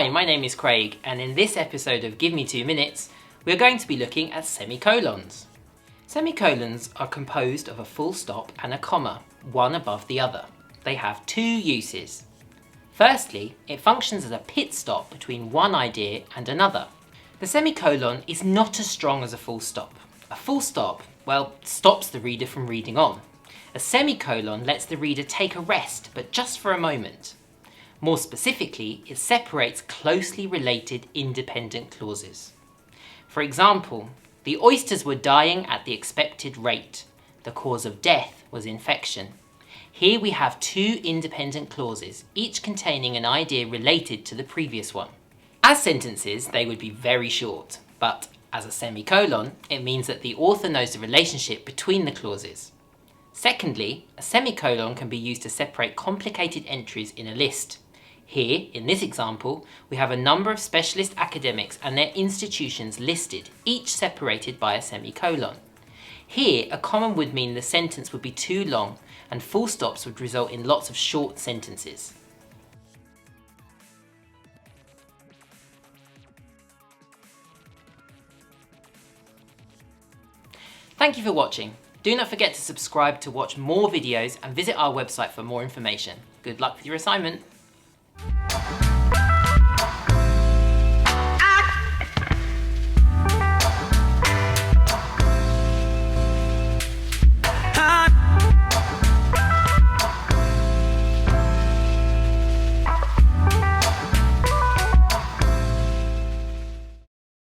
Hi, my name is Craig, and in this episode of Give Me 2 Minutes, we're going to be looking at semicolons. Semicolons are composed of a full stop and a comma, one above the other. They have two uses. Firstly, it functions as a pit stop between one idea and another. The semicolon is not as strong as a full stop. A full stop, well, stops the reader from reading on. A semicolon lets the reader take a rest, but just for a moment. More specifically, it separates closely related independent clauses. For example, the oysters were dying at the expected rate. The cause of death was infection. Here we have two independent clauses, each containing an idea related to the previous one. As sentences, they would be very short, but as a semicolon, it means that the author knows the relationship between the clauses. Secondly, a semicolon can be used to separate complicated entries in a list. Here, in this example, we have a number of specialist academics and their institutions listed, each separated by a semicolon. Here, a comma would mean the sentence would be too long, and full stops would result in lots of short sentences. Thank you for watching. Do not forget to subscribe to watch more videos and visit our website for more information. Good luck with your assignment.